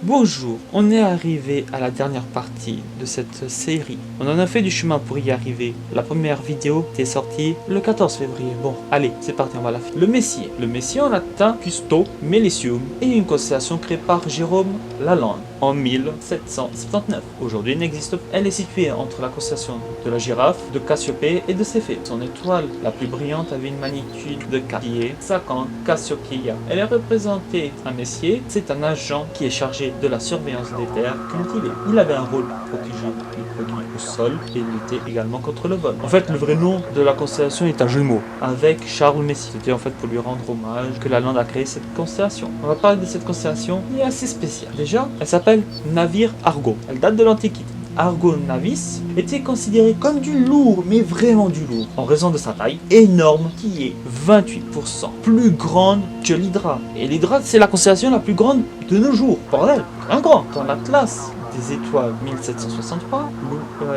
Bonjour, on est arrivé à la dernière partie de cette série. On en a fait du chemin pour y arriver. La première vidéo était sortie le 14 février. Bon, allez, c'est parti, on va la faire. Le Messier. Le Messier en latin, Custo Melicium, est une constellation créée par Jérôme Lalande en 1779. Aujourd'hui, elle n'existe pas. Elle est située entre la constellation de la Girafe, de Cassiopée et de Céphée. Son étoile la plus brillante avait une magnitude de 4, qui est 50 Cassiopeia. Elle est représentée un Messier, c'est un agent qui est chargé de la surveillance des terres cultivées. Il avait un rôle pour protéger les produits au sol et lutter également contre le vol. En fait, le vrai nom de la constellation est un jeu de mots avec Charles Messier. C'était en fait pour lui rendre hommage que Lalande a créé cette constellation. On va parler de cette constellation qui est assez spéciale. Déjà, elle s'appelle Navire Argo. Elle date de l'Antiquité. Argo Navis était considéré comme du lourd, mais vraiment du lourd, en raison de sa taille énorme qui est 28% plus grande que l'Hydra. Et l'Hydra, c'est la constellation la plus grande de nos jours. Bordel, un grand. Dans l'Atlas des étoiles 1763,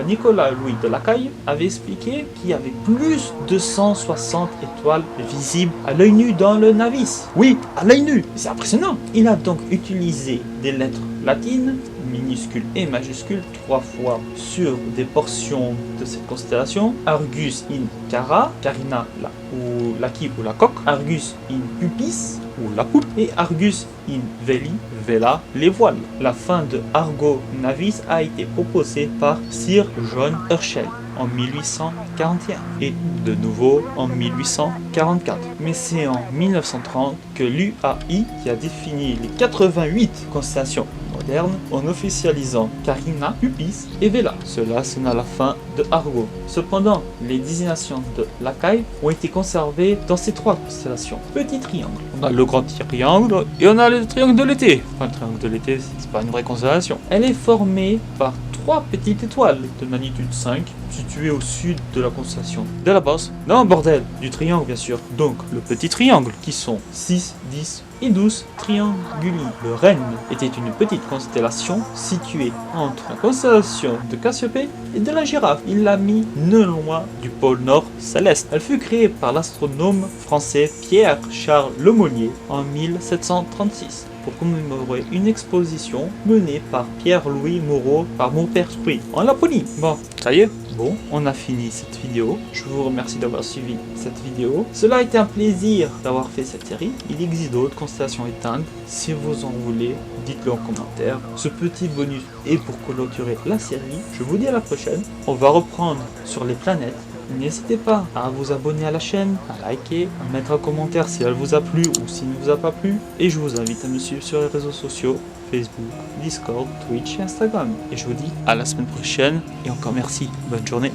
Nicolas Louis de Lacaille avait expliqué qu'il y avait plus de 160 étoiles visibles à l'œil nu dans le Navis. Oui, à l'œil nu, c'est impressionnant. Il a donc utilisé des lettres latines, minuscules et majuscules, 3 fois sur des portions de cette constellation. Argus in Cara, Carina ou la quille ou la coque, Argus in Pupis ou la poupe, et Argus in Veli, Vela, les voiles. La fin de Argo Navis a été proposée par Sir John Herschel en 1841 et de nouveau en 1844. Mais c'est en 1930 que l'UAI qui a défini les 88 constellations modernes en officialisant Carina, Pupis et Vela. Cela sonna la fin de Argo. Cependant, les désignations de Lacaille ont été conservées dans ces 3 constellations. Petit triangle. On a le grand triangle et on a le triangle de l'été. Enfin, le triangle de l'été, c'est pas une vraie constellation. Elle est formée par 3 petites étoiles de magnitude 5 situées au sud de la constellation de la Bosse. Non, bordel, du triangle bien sûr. Donc, le petit triangle qui sont 6, 10 et 12 Trianguli. Le Renne était une petite constellation située entre la constellation de Cassiopée et de la Girafe. Il l'a mis non loin du pôle nord céleste. Elle fut créée par l'astronome français Pierre-Charles Lemonnier en 1736. Pour commémorer une exposition menée par Pierre-Louis Moreau par Maupertuis en Laponie. Bon, ça y est, bon, on a fini cette vidéo. Je vous remercie d'avoir suivi cette vidéo. Cela a été un plaisir d'avoir fait cette série. Il existe d'autres constellations éteintes. Si vous en voulez, dites-le en commentaire. Ce petit bonus est pour clôturer la série. Je vous dis à la prochaine. On va reprendre sur les planètes. N'hésitez pas à vous abonner à la chaîne, à liker, à mettre un commentaire si elle vous a plu ou s'il ne vous a pas plu. Et je vous invite à me suivre sur les réseaux sociaux, Facebook, Discord, Twitch et Instagram. Et je vous dis à la semaine prochaine et encore merci. Bonne journée.